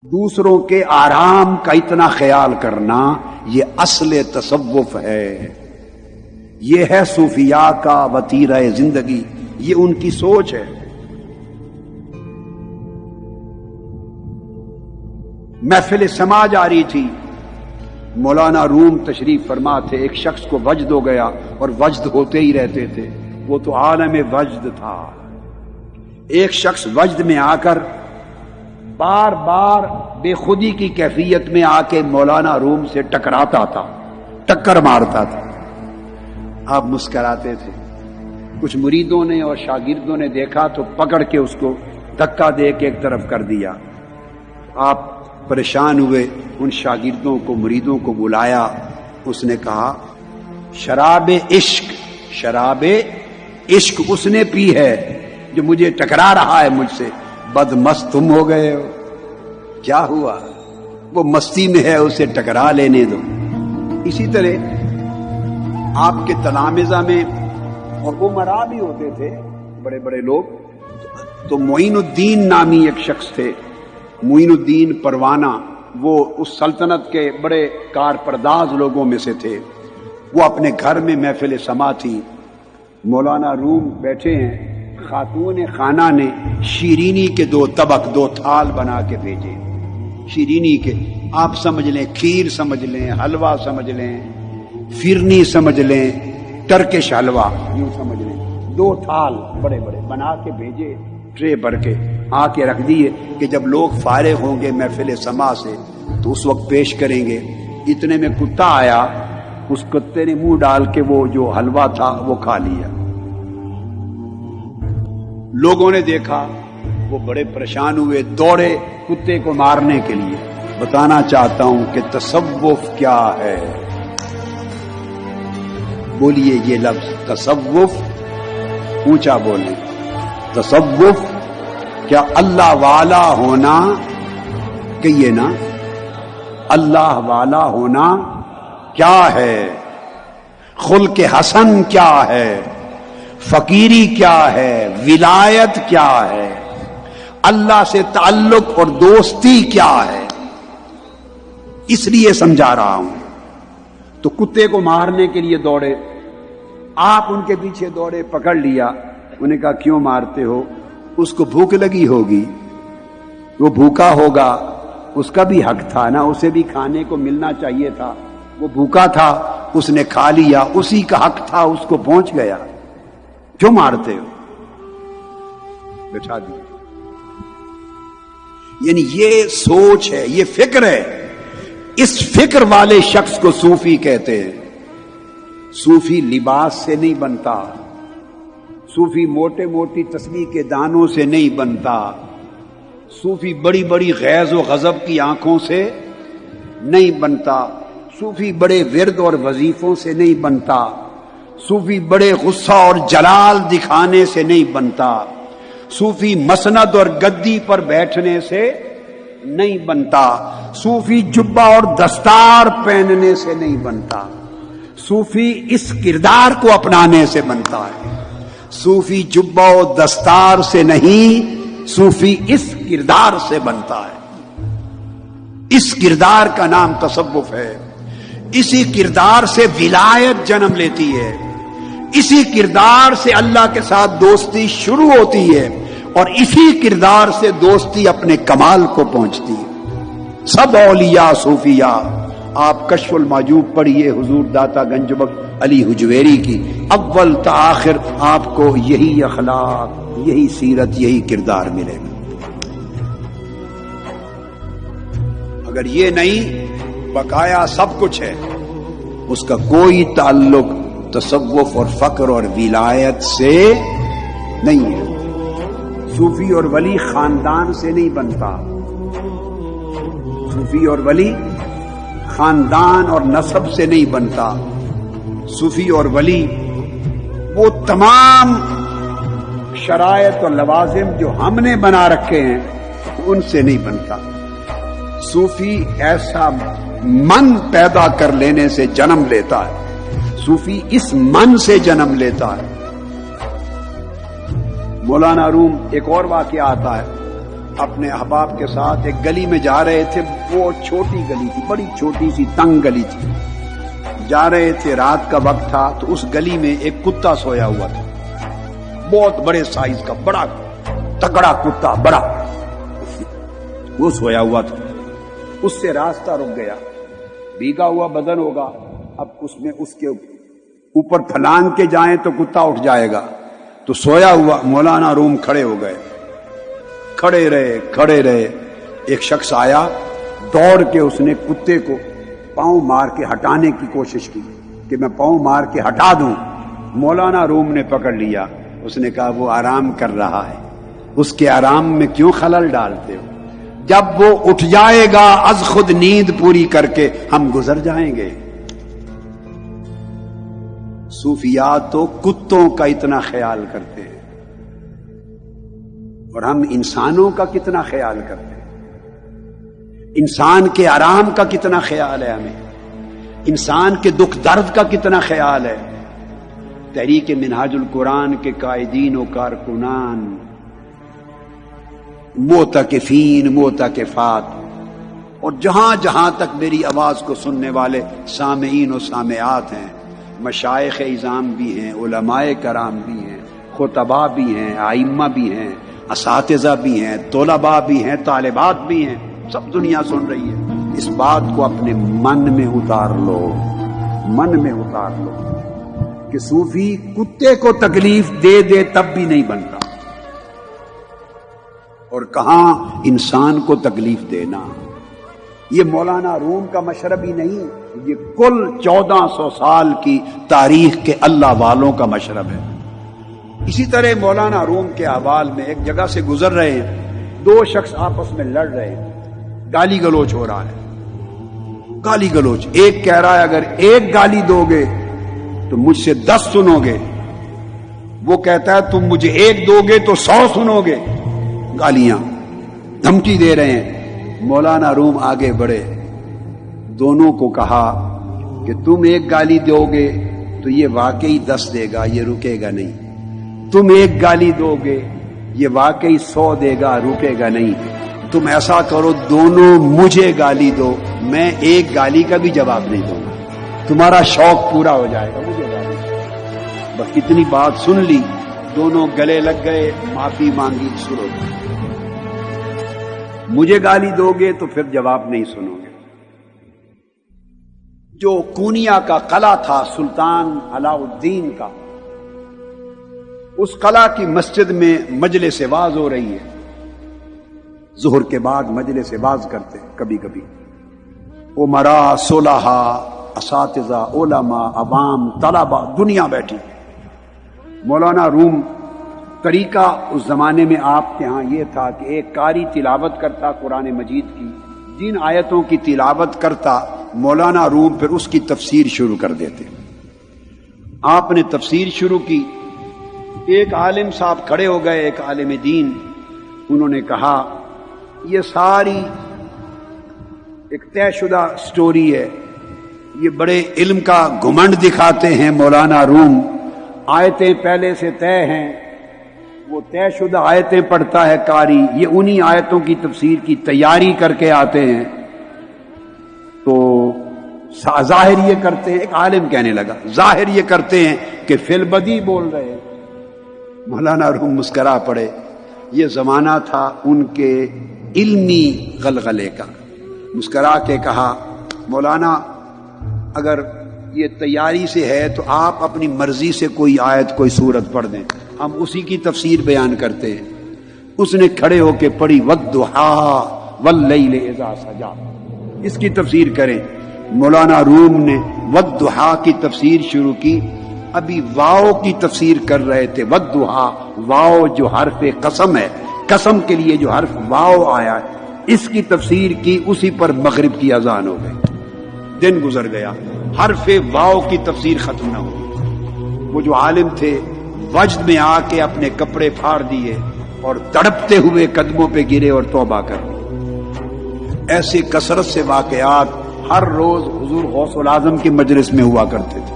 دوسروں کے آرام کا اتنا خیال کرنا یہ اصل تصوف ہے، یہ ہے صوفیاء کا وتیرہ زندگی، یہ ان کی سوچ ہے۔ محفل سما جاری تھی، مولانا روم تشریف فرما تھے، ایک شخص کو وجد ہو گیا اور وجد ہوتے ہی رہتے تھے، وہ تو عالم وجد تھا۔ ایک شخص وجد میں آ کر بار بار بے خودی کی کیفیت میں آ کے مولانا روم سے ٹکراتا تھا، ٹکر مارتا تھا۔ آپ مسکراتے تھے۔ کچھ مریدوں نے اور شاگردوں نے دیکھا تو پکڑ کے اس کو دھکا دے کے ایک طرف کر دیا۔ آپ پریشان ہوئے، ان شاگردوں کو مریدوں کو بلایا، اس نے کہا شراب عشق اس نے پی ہے جو مجھے ٹکرا رہا ہے مجھ سے۔ بد مست تم ہو گئے ہو، کیا ہوا؟ وہ مستی میں ہے، اسے ٹکرا لینے دو۔ اسی طرح آپ کے تلامذہ میں اور عمرا بھی ہوتے تھے، بڑے بڑے لوگ، تو معین الدین نامی ایک شخص تھے، معین الدین پروانہ، وہ اس سلطنت کے بڑے کارپرداز لوگوں میں سے تھے۔ وہ اپنے گھر میں محفل سما تھی، مولانا روم بیٹھے ہیں، خاتون خانہ نے شیرینی کے 2 طبق 2 تھال بنا کے بھیجے۔ شیرینی کے آپ سمجھ لیں، کھیر سمجھ لیں، حلوہ سمجھ لیں، فرنی سمجھ لیں، ٹرکش حلوہ یوں سمجھ لیں، 2 تھال بڑے بڑے بنا کے بھیجے، ٹرے بھر کے آ کے رکھ دیے کہ جب لوگ فارغ ہوں گے محفل سما سے تو اس وقت پیش کریں گے۔ اتنے میں کتا آیا، اس کتے نے منہ ڈال کے وہ جو حلوہ تھا وہ کھا لیا۔ لوگوں نے دیکھا، وہ بڑے پریشان ہوئے، دوڑے کتے کو مارنے کے لیے۔ بتانا چاہتا ہوں کہ تصوف کیا ہے۔ بولیے یہ لفظ تصوف، اونچا بولیں۔ تصوف کیا اللہ والا ہونا؟ کہیے نا، اللہ والا ہونا کیا ہے؟ خلق حسن کیا ہے؟ فقیری کیا ہے؟ ولایت کیا ہے؟ اللہ سے تعلق اور دوستی کیا ہے؟ اس لیے سمجھا رہا ہوں۔ تو کتے کو مارنے کے لیے دوڑے، آپ ان کے پیچھے دوڑے، پکڑ لیا۔ انہوں نے کہا کیوں مارتے ہو؟ اس کو بھوک لگی ہوگی، وہ بھوکا ہوگا، اس کا بھی حق تھا نا، اسے بھی کھانے کو ملنا چاہیے تھا۔ وہ بھوکا تھا، اس نے کھا لیا، اسی کا حق تھا، اس کو پہنچ گیا، کیوں مارتے ہو؟ بٹھا دیا۔ یعنی یہ سوچ ہے، یہ فکر ہے۔ اس فکر والے شخص کو صوفی کہتے ہیں۔ صوفی لباس سے نہیں بنتا، صوفی موٹے موٹی تسبیح کے دانوں سے نہیں بنتا، صوفی بڑی بڑی غیظ و غضب کی آنکھوں سے نہیں بنتا، صوفی بڑے ورد اور وظیفوں سے نہیں بنتا، صوفی بڑے غصہ اور جلال دکھانے سے نہیں بنتا، صوفی مسند اور گدی پر بیٹھنے سے نہیں بنتا، صوفی جبہ اور دستار پہننے سے نہیں بنتا، صوفی اس کردار کو اپنانے سے بنتا ہے۔ صوفی جبہ و دستار سے نہیں، صوفی اس کردار سے بنتا ہے۔ اس کردار کا نام تصوف ہے۔ اسی کردار سے ولایت جنم لیتی ہے، اسی کردار سے اللہ کے ساتھ دوستی شروع ہوتی ہے، اور اسی کردار سے دوستی اپنے کمال کو پہنچتی ہے۔ سب اولیاء صوفیاء، آپ کشف المحجوب پڑھیے حضور داتا گنج بخش علی حجویری کی، اول تا آخر آپ کو یہی اخلاق، یہی سیرت، یہی کردار ملے گا۔ اگر یہ نہیں، بقایا سب کچھ ہے، اس کا کوئی تعلق تصوف اور فقر اور ولایت سے نہیں ہے۔ صوفی اور ولی خاندان سے نہیں بنتا، صوفی اور ولی خاندان اور نسب سے نہیں بنتا، صوفی اور ولی وہ تمام شرائط اور لوازم جو ہم نے بنا رکھے ہیں ان سے نہیں بنتا۔ صوفی ایسا من پیدا کر لینے سے جنم لیتا ہے، صوفی اس من سے جنم لیتا ہے۔ مولانا روم ایک اور واقعہ آتا ہے، اپنے احباب کے ساتھ ایک گلی میں جا رہے تھے. وہ چھوٹی گلی تھی, بڑی چھوٹی سی تنگ گلی تھی. جا رہے تھے, رات کا وقت تھا, تو اس گلی میں ایک کتا سویا ہوا تھا, بہت بڑے سائز کا, بڑا تگڑا کتا, بڑا, وہ سویا ہوا تھا. اس سے راستہ رک گیا, بھیگا ہوا بدن ہوگا, اب اس میں اس کے اوپر پھلانگ کے جائیں تو کتا اٹھ جائے گا. تو سویا ہوا مولانا روم کھڑے ہو گئے, کھڑے رہے. ایک شخص آیا, دوڑ کے اس نے کتے کو پاؤں مار کے ہٹانے کی کوشش کی کہ میں پاؤں مار کے ہٹا دوں. مولانا روم نے پکڑ لیا. اس نے کہا وہ آرام کر رہا ہے, اس کے آرام میں کیوں خلل ڈالتے ہو؟ جب وہ اٹھ جائے گا از خود نیند پوری کر کے ہم گزر جائیں گے. صوفیات تو کتوں کا اتنا خیال کرتے ہیں, اور ہم انسانوں کا کتنا خیال کرتے ہیں. انسان کے آرام کا کتنا خیال ہے ہمیں, انسان کے دکھ درد کا کتنا خیال ہے. تحریک منہاج القرآن کے قائدین و کارکنان, معتکفین, معتکفات, اور جہاں جہاں تک میری آواز کو سننے والے سامعین و سامعات ہیں, مشائخ اعظام بھی ہیں, علماء کرام بھی ہیں, خطباء بھی ہیں, ائمہ بھی ہیں, اساتذہ بھی ہیں, طلباء بھی ہیں, طالبات بھی ہیں, سب دنیا سن رہی ہے. اس بات کو اپنے من میں اتار لو, من میں اتار لو کہ صوفی کتے کو تکلیف دے دے تب بھی نہیں بنتا, اور کہاں انسان کو تکلیف دینا. یہ مولانا روم کا مشرب ہی نہیں, یہ کل 1400 سال کی تاریخ کے اللہ والوں کا مشرب ہے. اسی طرح مولانا روم کے احوال میں ایک جگہ سے گزر رہے ہیں, دو شخص آپس میں لڑ رہے ہیں, گالی گلوچ ہو رہا ہے, گالی گلوچ. ایک کہہ رہا ہے اگر ایک گالی دو گے تو مجھ سے 10 سنو گے, وہ کہتا ہے تم مجھے ایک دو گے تو 100 سنو گے. گالیاں, دھمکی دے رہے ہیں. مولانا روم آگے بڑھے, دونوں کو کہا کہ تم ایک گالی دو گے تو یہ واقعی 10 دے گا, یہ رکے گا نہیں. تم ایک گالی دو گے یہ واقعی 100 دے گا, رکے گا نہیں. تم ایسا کرو دونوں مجھے گالی دو, میں ایک گالی کا بھی جواب نہیں دوں گا, تمہارا شوق پورا ہو جائے گا. مجھے گالی بس اتنی بات سن لی, دونوں گلے لگ گئے, معافی مانگی, شروع. مجھے گالی دو گے تو پھر جواب نہیں سنو گے. جو کونیا کا قلعہ تھا سلطان علاء الدین کا, اس قلعہ کی مسجد میں مجلس واعظ ہو رہی ہے. ظہر کے بعد مجلس واعظ کرتے کبھی کبھی. امراء, صلحاء, اساتذہ, علماء, عوام, طلباء, دنیا بیٹھی. مولانا روم طریقہ اس زمانے میں آپ کے ہاں یہ تھا کہ ایک قاری تلاوت کرتا قرآن مجید کی, جن آیتوں کی تلاوت کرتا مولانا روم پھر اس کی تفسیر شروع کر دیتے. آپ نے تفسیر شروع کی, ایک عالم صاحب کھڑے ہو گئے, ایک عالم دین. انہوں نے کہا یہ ساری ایک طے شدہ سٹوری ہے, یہ بڑے علم کا گھمنڈ دکھاتے ہیں مولانا روم. آیتیں پہلے سے طے ہیں, وہ طے شدہ آیتیں پڑھتا ہے قاری, یہ انہی آیتوں کی تفسیر کی تیاری کر کے آتے ہیں. تو ظاہر یہ کرتے ہیں, ایک عالم کہنے لگا, ظاہر یہ کرتے ہیں کہ فی البدی بول رہے ہیں. مولانا روم مسکرا پڑے. یہ زمانہ تھا ان کے علمی غلغلے کا. مسکرا کے کہا مولانا اگر یہ تیاری سے ہے تو آپ اپنی مرضی سے کوئی آیت کوئی سورت پڑھ دیں, ہم اسی کی تفسیر بیان کرتے ہیں. اس نے کھڑے ہو کے پڑھی والضحیٰ واللیل اذا سجا, اس کی تفسیر کریں. مولانا روم نے والضحیٰ کی تفسیر شروع کی. ابھی واو کی تفسیر کر رہے تھے. والضحیٰ, واو جو حرف قسم ہے, قسم کے لیے جو حرف واو آیا ہے, اس کی تفسیر کی. اسی پر مغرب کی اذان ہو گئی. دن گزر گیا, حرف واو کی تفسیر ختم نہ ہوئی. وہ جو عالم تھے وجد میں آ کے اپنے کپڑے پھاڑ دیے اور تڑپتے ہوئے قدموں پہ گرے اور توبہ کر دی. ایسے کثرت سے واقعات ہر روز حضور غوث العظم کے مجلس میں ہوا کرتے تھے.